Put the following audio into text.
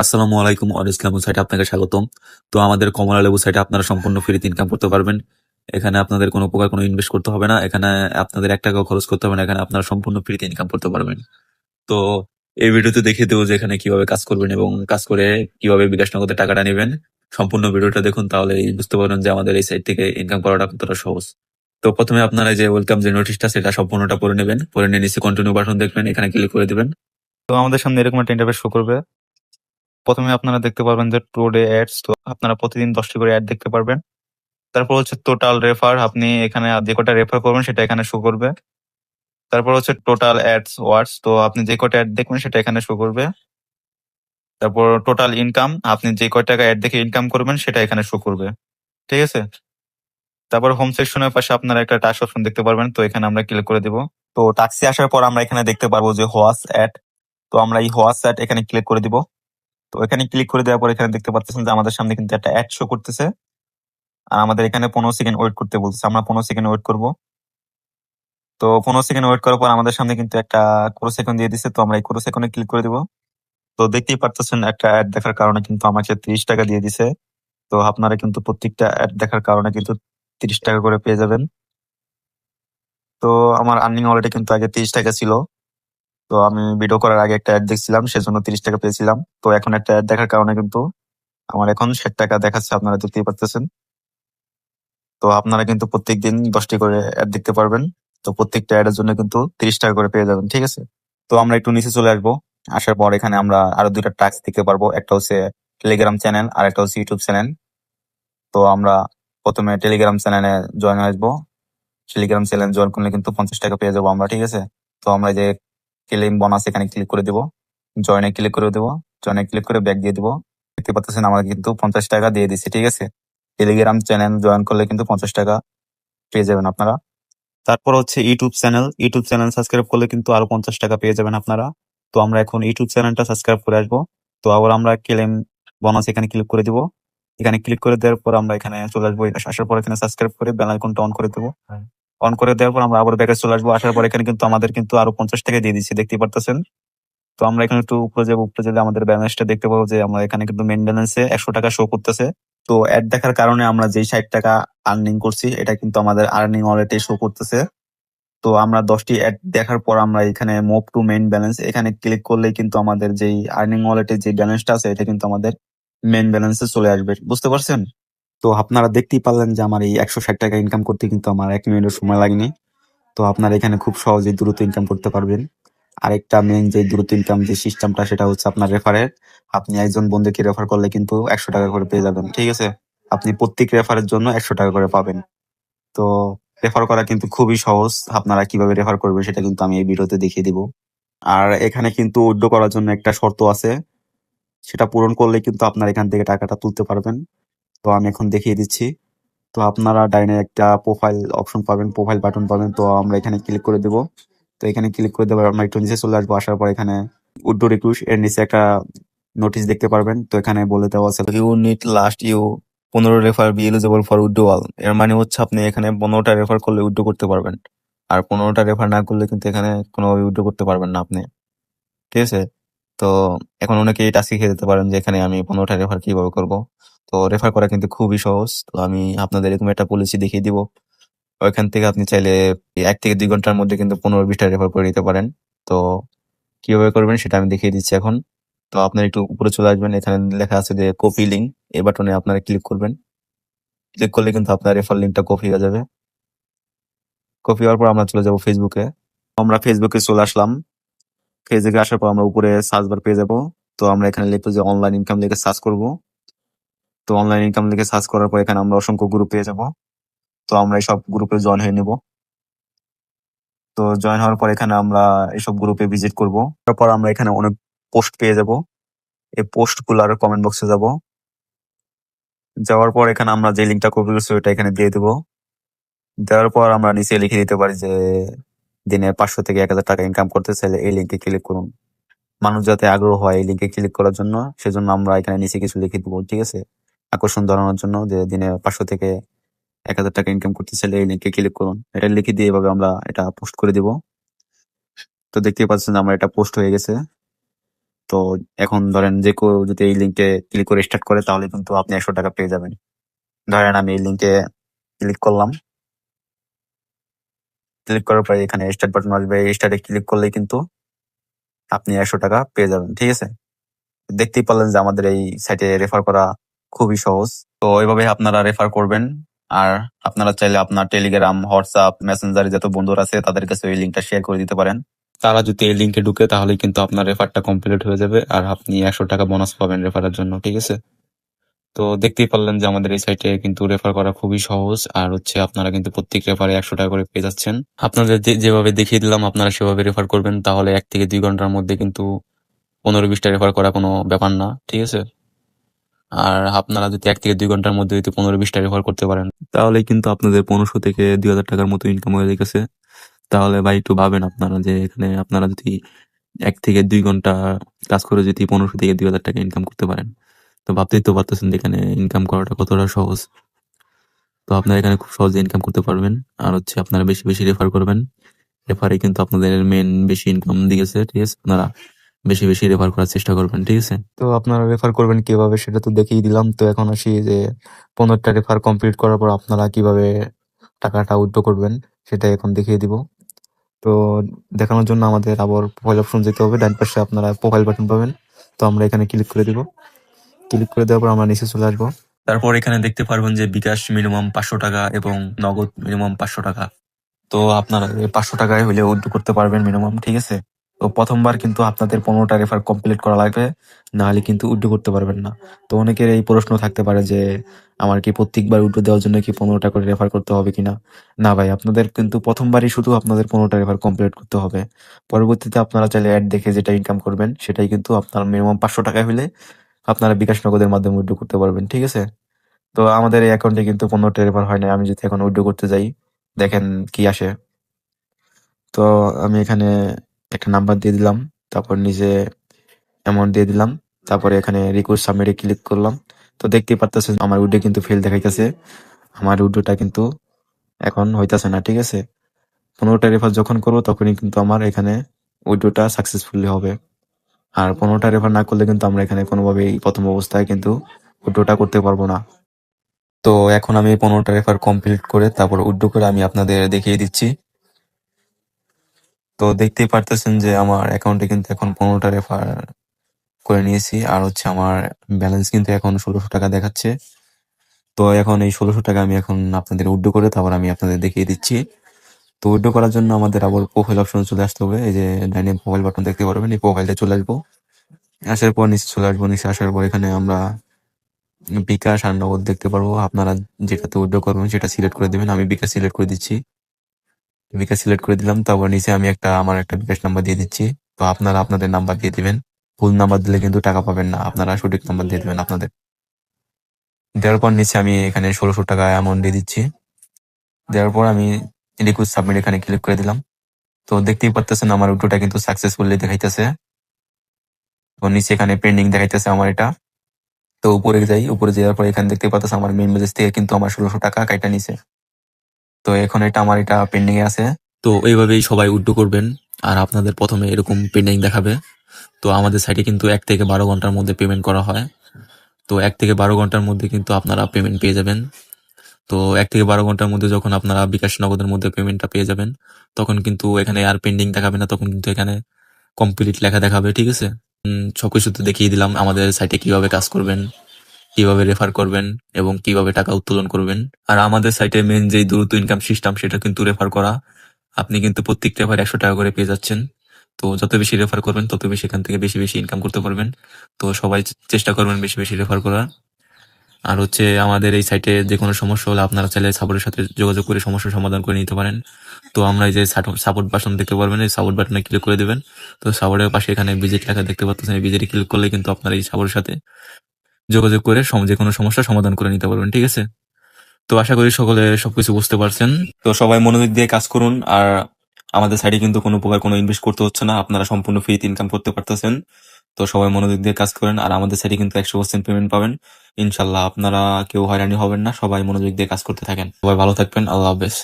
আসসালামু আলাইকুম। অরেঞ্জ লেবু সাইটে আপনাকে স্বাগতম। তো আমাদের কমলা লেবু সাইটে আপনারা সম্পূর্ণ ফ্রিতে ইনকাম করতে পারবেন। এখানে আপনাদের কোনো প্রকার কোনো ইনভেস্ট করতে হবে না। এখানে আপনাদের ১ টাকাও খরচ করতে হবে না। এখানে আপনারা সম্পূর্ণ ফ্রিতে ইনকাম করতে পারবেন। তো এই ভিডিওতে দেখিয়ে দেবো যে এখানে কিভাবে কাজ করবেন এবং কাজ করে কিভাবে বিকাশ নগদে টাকাটা নেবেন। সম্পূর্ণ ভিডিওটা দেখুন, তাহলেই বুঝতে পারবেন যে আমাদের এই সাইট থেকে ইনকাম করাটা কতটা সহজ। তো প্রথমে আপনারা যে ওয়েলকাম যে নোটিশটা সেটা সম্পূর্ণটা পড়ে নেবেন। পড়ে নিয়ে নিচে কন্টিনিউ বাটন দেখবেন, এখানে ক্লিক করে দিবেন। তো আমাদের সামনে এরকম একটা ইন্টারফেস শো করবে। প্রথমে আপনারা দেখতে পারবেন যে টুডে অ্যাডস, তো আপনারা প্রতিদিন 10টি করে অ্যাড দেখতে পারবেন। তারপর হচ্ছে টোটাল রেফার, আপনি এখানে যে কটা রেফার করবেন সেটা এখানে শো করবে। তারপর হচ্ছে টোটাল অ্যাডস ওয়ার্ডস, তো আপনি যে কটা অ্যাড দেখবেন সেটা এখানে শো করবে। তারপর টোটাল ইনকাম, আপনি যে কয় টাকা অ্যাড দেখে ইনকাম করবেন সেটা এখানে শো করবে। ঠিক আছে। তারপর হোম সেকশনের পাশে আপনারা একটা টাস্ক অপশন দেখতে পারবেন, তো এখানে আমরা ক্লিক করে দিব। তো টাস্কে আসার পর আমরা এখানে দেখতে পারবো যে হোয়াটস অ্যাড, তো আমরা এই হোয়াটস অ্যাড এখানে ক্লিক করে দিব। তো এখানে ক্লিক করে দেওয়ার পর এখানে দেখতে পাচ্ছেন যে আমাদের সামনে কিন্তু একটা অ্যাড শো করতেছে, আর আমাদের এখানে 15 সেকেন্ড ওয়েট করতে বলতেছে। আমরা 15 সেকেন্ড ওয়েট করব। তো 15 সেকেন্ড ওয়েট করার পর আমাদের সামনে কিন্তু একটা ক্রো সেকেন্ড দিয়ে দিচ্ছে, তো আমরা এই ক্রো সেকেন্ডে ক্লিক করে দিব। তো দেখতেই পারতেছেন একটা অ্যাড দেখার কারণে কিন্তু আমাকে 30 টাকা দিয়ে দিছে। তো আপনারা কিন্তু প্রত্যেকটা অ্যাড দেখার কারণে কিন্তু 30 টাকা করে পেয়ে যাবেন। তো আমার আর্নিং অলরেডি কিন্তু আগে 30 টাকা ছিল। তো আমি ভিডিও করার আগে একটা অ্যাড দেখছিলাম, সেজন্য 30 টাকা পেয়েছিলাম। তো এখন একটা অ্যাড দেখার কারণে কিন্তু আমার এখন 60 টাকা দেখাচ্ছে, আপনারা দেখতেই পাচ্ছেন। তো আপনারা কিন্তু প্রত্যেকদিন 10টি করে অ্যাড দেখতে পারবেন। তো প্রত্যেকটা অ্যাডের জন্য কিন্তু 30 টাকা করে পেয়ে যাবেন। ঠিক আছে। তো আমরা একটু নিচে চলে আসবো। আসার পর এখানে আমরা আরো 2টা টাস্ক দেখতে পারবো। একটা হচ্ছে টেলিগ্রাম চ্যানেল আর একটা হচ্ছে ইউটিউব চ্যানেল। তো আমরা প্রথমে টেলিগ্রাম চ্যানেলে জয়েন আসবো। টেলিগ্রাম চ্যানেল জয়েন করলে কিন্তু 50 টাকা পেয়ে যাবো আমরা। ঠিক আছে। তো আমরা যে ক্লেম বোনাস এখানে ক্লিক করে দিব, জয়েনে ক্লিক করে দেবো, জয়েনে ক্লিক করে ব্যাক দিয়ে দিব। দেখতে পাচ্ছেন আমাকে কিন্তু 50 টাকা দিয়ে দিচ্ছে। ঠিক আছে। টেলিগ্রাম চ্যানেল জয়েন করলে কিন্তু 50 টাকা পেয়ে যাবেন আপনারা। তারপর হচ্ছে ইউটিউব চ্যানেল সাবস্ক্রাইব করলে কিন্তু আরো 50 টাকা পেয়ে যাবেন আপনারা। তো আমরা এখন ইউটিউব চ্যানেলটা সাবস্ক্রাইব করে আসবো। তো আবার আমরা ক্লেম বোনাস এখানে ক্লিক করে দিব। এখানে ক্লিক করে দেওয়ার পর আমরা এখানে চলে আসবো। আসার পর এখানে সাবস্ক্রাইব করে বেল আইকনটা অন করে দেবো। অন করে দেওয়ার পর আমরা আবার ব্যাকে চলে আসবো। আসার পর এখানে কিন্তু আমাদের কিন্তু আরো 50 টাকা দিয়ে দিচ্ছে, দেখতে পারতেছেন। তো আমরা এখানে একটু উপরে যাবো। উপরে গেলে আমাদের ব্যালেন্সটা দেখতে পাবো যে আমরা এখানে কিন্তু মেন ব্যালেন্সে 100 টাকা শো করতেছে। তো অ্যাড দেখার কারণে আমরা যেই 60 টাকা আর্নিং করছি এটা কিন্তু আমাদের আর্নিং অলরেডি শো করতেছে। তো আমরা 10টি অ্যাড দেখার পর আমরা এখানে মুভ টু মেইন ব্যালেন্স এখানে ক্লিক করলেই কিন্তু আমাদের যেই আর্নিং ওয়ালেটের যে ব্যালেন্সটা আছে এটা কিন্তু আমাদের মেইন ব্যালেন্সে চলে আসবে। বুঝতে পারছেন? তো আপনারা দেখতেই পারলেন যে আমার এই 160 টাকা ইনকাম করতে কিন্তু আমার 1 মিনিটও সময় লাগেনি। তো আপনারা এখানে খুব সহজেই দ্রুত ইনকাম করতে পারবেন। আরেকটা মেইন যে দ্রুত ইনকাম যে সিস্টেমটা সেটা হচ্ছে আপনার রেফারের। আপনি একজন বন্ধুকে রেফার করলে কিন্তু 100 টাকা করে পেয়ে যাবেন। ঠিক আছে। আপনি প্রত্যেক রেফারের জন্য 100 টাকা করে পাবেন। তো রেফার করা কিন্তু খুবই সহজ। আপনারা কিভাবে রেফার করবেন সেটা কিন্তু আমি এই ভিডিওতে দেখিয়ে দিব। আর এখানে কিন্তু উইথড্র করার জন্য একটা শর্ত আছে, সেটা পূরণ করলে কিন্তু আপনারা এখান থেকে টাকাটা তুলতে পারবেন। তো আমি এখন দেখিয়ে দিচ্ছি। তো আপনারা ডাইনে একটা প্রোফাইল অপশন পাবেন, প্রোফাইল বাটন পাবেন। তো আমরা এখানে ক্লিক করে দেব। তো এখানে ক্লিক করে দেওয়ার আমরা একটু নিচে চলে আসবো। আসার পর এখানে উইথড্র রিকোয়েস্ট এর নিচে একটা নোটিশ দেখতে পারবেন। তো এখানে বলে দেওয়া আছে you need last you 15 refer be eligible for withdrawal. এর মানে হচ্ছে আপনি এখানে 15টা রেফার করলে উইথড্র করতে পারবেন। আর 15টা রেফার না করলে কিন্তু এখানে কোনোভাবে উইথড্র করতে পারবেন না আপনি। ঠিক আছে। তো এখন অনেকে এই টাস্কে খেয়ে যেতে পারেন যে এখানে আমি 15টা রেফার কিভাবে করব। তো রেফার করা কিন্তু খুবই সহজ। তো আমি আপনাদের এরকম একটা পলিসি দেখিয়ে দিব। ওইখান থেকে আপনি চাইলে 1 থেকে 2 ঘন্টার মধ্যে কিন্তু 15-20টা রেফার করে নিতে পারেন। তো কিভাবে করবেন সেটা আমি দেখিয়ে দিচ্ছি এখন। তো আপনার একটু উপরে চলে আসবেন, এখানে লেখা আছে যে কপি লিঙ্ক, এই বাটনে আপনারা ক্লিক করবেন। ক্লিক করলে কিন্তু আপনার রেফার লিঙ্কটা কপি হয়ে যাবে। কপি হওয়ার পর আমরা চলে যাব ফেসবুকে। আমরা ফেসবুকে চলে আসলাম। ফেসবুকে আসার পর আমরা উপরে সার্চ বার পেয়ে যাব। তো আমরা এখানে লিখবো যে অনলাইন ইনকাম লিখে সার্চ করব। তো অনলাইন ইনকাম লিখে সার্চ করার পর এখানে আমরা অসংখ্য গ্রুপ পেয়ে যাব। তো আমরা এই সব গ্রুপে জয়েন হয়ে নেব। তো জয়েন হওয়ার পর এখানে আমরা এইসব গ্রুপে ভিজিট করব। তারপর আমরা এখানে অনেক পোস্ট পেয়ে যাব। এই পোস্ট গুলার কমেন্ট বক্সে যাব। যাওয়ার পর এখানে আমরা যে লিঙ্কটা কপি করছি ওইটা এখানে দিয়ে দেবো। দেওয়ার পর আমরা নিচে লিখে দিতে পারি যে দিনে 500 থেকে 1000 টাকা ইনকাম করতে চাইলে এই লিঙ্কে ক্লিক করুন। মানুষ যাতে আগ্রহ হয় এই লিঙ্কে ক্লিক করার জন্য, সেজন্য আমরা এখানে নিচে কিছু লিখে দেবো। ঠিক আছে। আকর্ষণ ধরানোর জন্য যে দিনে 500 থেকে 1000 টাকা ইনকাম করতে চাইলে এই লিঙ্কে ক্লিক করুন। এটা লিখে দিয়ে এভাবে আমরা এটা পোস্ট করে দিব। তো দেখতেই পাচ্ছেন আমার এটা পোস্ট হয়ে গেছে। তো এখন ধরেন যে কেউ যদি এই লিঙ্কে ক্লিক করে স্টার্ট করে তাহলে কিন্তু আপনি 100 টাকা পেয়ে যাবেন। ধরেন আমি এই লিঙ্কে ক্লিক করলাম, ক্লিক করার পরে এখানে স্টার্ট বাটন আসবে, এই স্টার্টে ক্লিক করলেই কিন্তু আপনি 100 টাকা পেয়ে যাবেন। ঠিক আছে, দেখতেই পারলেন যে আমাদের এই সাইটে রেফার করা খুবই সহজ। তো এইভাবে আপনারা রেফার করবেন। আর আপনারা চাইলে আপনার টেলিগ্রাম, হোয়াটসঅ্যাপ, মেসেঞ্জারে যত বন্ধুরা আছে তাদের কাছে এই লিঙ্কটা শেয়ার করে দিতে পারেন। তারা যদি এই লিঙ্কে ঢুকে তাহলে কিন্তু আপনার রেফারটা কমপ্লিট হয়ে যাবে আর আপনি 100 টাকা বোনাস পাবেন রেফারের জন্য। ঠিক আছে, তো দেখতেই পারলেন যে আমাদের এই সাইটে কিন্তু রেফার করা খুবই সহজ। আর আপনারা কিন্তু প্রত্যেক রেফারে 100 টাকা করে পেয়ে যাচ্ছেন। আপনাদের যেভাবে দেখিয়ে দিলাম আপনারা সেভাবে রেফার করবেন, তাহলে 1 থেকে 2 ঘন্টার মধ্যে কিন্তু 15-20টা রেফার করা কোনো ব্যাপার না। ঠিক আছে, আর আপনারা যদি 1 থেকে 2 ঘন্টার মধ্যে যদি 15-20টা রেফার করতে পারেন তাহলে কিন্তু আপনাদের 1500 থেকে 2000 টাকার মতো ইনকাম হয়ে গেছে। তাহলে ভাই একটু ভাবেন আপনারা যে এখানে আপনারা যদি 1 থেকে 2 ঘন্টা কাজ করে যদি 1500 থেকে 2000 টাকা ইনকাম করতে পারেন, তো ভাবতেই তো পারতেছেন যে এখানে ইনকাম করাটা কতটা সহজ। তো আপনারা এখানে খুব সহজে ইনকাম করতে পারবেন। আর আপনারা বেশি বেশি রেফার করবেন। রেফারে কিন্তু আপনাদের মেন বেশি ইনকাম দিয়েছে। ঠিক আছে, আপনারা বেশি বেশি রেফার করার চেষ্টা করবেন। ঠিক আছে, তো আপনারা রেফার করবেন কিভাবে সেটা তো দেখিয়ে দিলাম। তো এখন আসি যে 15টা রেফার কমপ্লিট করার পর আপনারা কিভাবে টাকাটা উইথড্র করবেন সেটা এখন দেখিয়ে দিব। তো দেখানোর জন্য আমাদের আবার প্রোফাইল অপশন যেতে হবে, ডান পাশে আপনারা প্রোফাইল বাটন পাবেন। তো আমরা এখানে ক্লিক করে দিব। ক্লিক করে দেওয়ার পর আমরা নিচে চলে আসবো। তারপর এখানে দেখতে পারবেন যে বিকাশ মিনিমাম 500 টাকা এবং নগদ মিনিমাম 500 টাকা। তো আপনারা 500 টাকায় হলে উইথড্র করতে পারবেন মিনিমাম। ঠিক আছে, তো প্রথমবার কিন্তু আপনাদের 15টা রেফার কমপ্লিট করা লাগবে, না হলে কিন্তু উইথড্র করতে পারবেন না। তো অনেকের এই প্রশ্ন থাকতে পারে যে আমার কি প্রত্যেকবার উইথড্র দেওয়ার জন্য কি 15টা করে রেফার করতে হবে কিনা। না ভাই, আপনাদের কিন্তু প্রথমবারই শুধু আপনাদের 15টা রেফার কমপ্লিট করতে হবে। পরবর্তীতে আপনারা চাইলে অ্যাড দেখে যেটা ইনকাম করবেন সেটাই কিন্তু আপনার মিনিমাম 500 টাকা হলে আপনারা বিকাশ নগদের মাধ্যমে উইথড্র করতে পারবেন। ঠিক আছে, তো আমাদের এই অ্যাকাউন্টে কিন্তু 15টা রেফার হয় না। আমি যদি এখন উইথড্র করতে যাই দেখেন কি আসে। তো আমি এখানে একটা নাম্বার দিয়ে দিলাম, তারপর নিচে অ্যামাউন্ট দিয়ে দিলাম, তারপরে এখানে রিকোয়েস্ট সাবমিটে ক্লিক করলাম। তো দেখতেই পারতেছেন আমার উইড্রো কিন্তু ফেল দেখাইতেছে। আমার উইড্রোটা কিন্তু এখন হইতাছে না। ঠিক আছে, 15টা রেফার যখন করবো তখনই কিন্তু আমার এখানে উইড্রোটা সাকসেসফুলি হবে। আর 15টা রেফার না করলে কিন্তু আমরা এখানে কোনোভাবেই প্রথম অবস্থায় কিন্তু উইড্রোটা করতে পারবো না। তো এখন আমি 15টা রেফার কমপ্লিট করে তারপর উইড্রো করে আমি আপনাদের দেখিয়ে দিচ্ছি। তো দেখতেই পারতেছেন যে আমার অ্যাকাউন্টে কিন্তু এখন 15টা রেফার করে নিয়েছি। আর আমার ব্যালেন্স কিন্তু এখন 1600 টাকা দেখাচ্ছে। তো এখন এই 1600 টাকা আমি এখন আপনাদের উইথড্র করে তারপর আমি আপনাদের দেখিয়ে দিচ্ছি। তো উইথড্র করার জন্য আমাদের আবার প্রোফাইল অপশনে চলে আসতে হবে। এই যে ডাইনে প্রোফাইল বাটন দেখতে পারবেন, এই প্রোফাইলটা চলে আসবো। আসার পর নিচে চলে আসবো। নিচে আসার পর এখানে আমরা বিকাশ আর নগদ দেখতে পারবো। আপনারা যেটাতে উইথড্র করবেন সেটা সিলেক্ট করে দেবেন। আমি বিকাশ সিলেক্ট করে দিচ্ছি। বিকাশ সিলেক্ট করে দিলাম, তারপর নিচে আমি আমার একটা বিকাশ নাম্বার দিয়ে দিচ্ছি। তো আপনারা আপনাদের নাম্বার দিয়ে দিবেন। ভুল নাম্বার দিলে কিন্তু টাকা পাবেন না, আপনারা সঠিক নাম্বার দিয়ে দিবেন আপনাদের। দেওয়ার পর নিচে আমি এখানে 1600 টাকা অ্যামাউন্ট দিয়ে দিচ্ছি। দেওয়ার পর আমি রিকোয়েস্ট সাবমিট এখানে ক্লিক করে দিলাম। তো দেখতেই পারতেছেন আমার উইথড্রটা কিন্তু সাকসেসফুলি দেখাইতেছে। তো নিচে এখানে পেন্ডিং দেখাইতেছে আমার এটা। তো উপরে যাই, উপরে যাওয়ার পর এখানে দেখতে পারতেছে আমার মেইন মেসেজ থেকে কিন্তু আমার 1600 টাকা কাইটা নিছে। তো এখন আমার এটা পেন্ডিং এ আছে। তো এইভাবেই সবাই উইথড্র করবেন। আর আপনাদের প্রথমে এরকম পেন্ডিং দেখাবে। তো আমাদের সাইটে কিন্তু 1 থেকে 12 ঘন্টার মধ্যে পেমেন্ট করা হয়। তো 1 থেকে 12 ঘন্টার মধ্যে কিন্তু আপনারা পেমেন্ট পেয়ে যাবেন। তো 1 থেকে 12 ঘন্টার মধ্যে যখন আপনারা বিকাশ নগদের মধ্যে পেমেন্টটা পেয়ে যাবেন তখন কিন্তু এখানে আর পেন্ডিং দেখাবে না, তখন কিন্তু এখানে কমপ্লিট লেখা দেখাবে। ঠিক আছে, সবকিছু তো দেখিয়ে দিলাম আমাদের সাইটে কিভাবে কাজ করবেন, কিভাবে রেফার করবেন এবং কিভাবে টাকা উত্তোলন করবেন। আর আমাদের সাইটে মেন যে দ্রুত ইনকাম সিস্টেম সেটা কিন্তু রেফার করা। আপনি কিন্তু প্রত্যেক রেফার 100 টাকা করে পেয়ে যাচ্ছেন। তো যত বেশি রেফার করবেন তত বেশি এখান থেকে বেশি বেশি ইনকাম করতে পারবেন। তো সবাই চেষ্টা করবেন বেশি বেশি রেফার করার। আর আমাদের এই সাইটে যে কোনো সমস্যা হলে আপনারা চাইলে সাপোর্টের সাথে যোগাযোগ করে সমস্যার সমাধান করে নিতে পারেন। তো আমরা এই যে সাপোর্ট বাটন দেখতে পারবেন, এই সাপোর্ট বাটনে ক্লিক করে দেবেন। তো সাপোর্টের পাশে এখানে ভিজিট লেখা দেখতে পাচ্ছেন, এই ভিজিটে ক্লিক করলে কিন্তু আপনারা এই সাপোর্টের সাথে যোগাযোগ করে যে কোনো সমস্যার সমাধান করে নিতে পারবেন। ঠিক আছে, তো আশা করি সকলে সবকিছু বুঝতে পারছেন। তো সবাই মনোযোগ দিয়ে কাজ করুন। আর আমাদের সাইটে কিন্তু কোনো প্রকার কোনো ইনভেস্ট করতে হচ্ছে না, আপনারা সম্পূর্ণ ফ্রিতে ইনকাম করতে পারতেছেন। তো সবাই মনোযোগ দিয়ে কাজ করেন। আর আমাদের সাইটে কিন্তু 100% পেমেন্ট পাবেন ইনশাল্লাহ। আপনারা কেউ হয়রানি হবেন না, সবাই মনোযোগ দিয়ে কাজ করতে থাকেন। সবাই ভালো থাকবেন, আল্লাহ হাফেজ।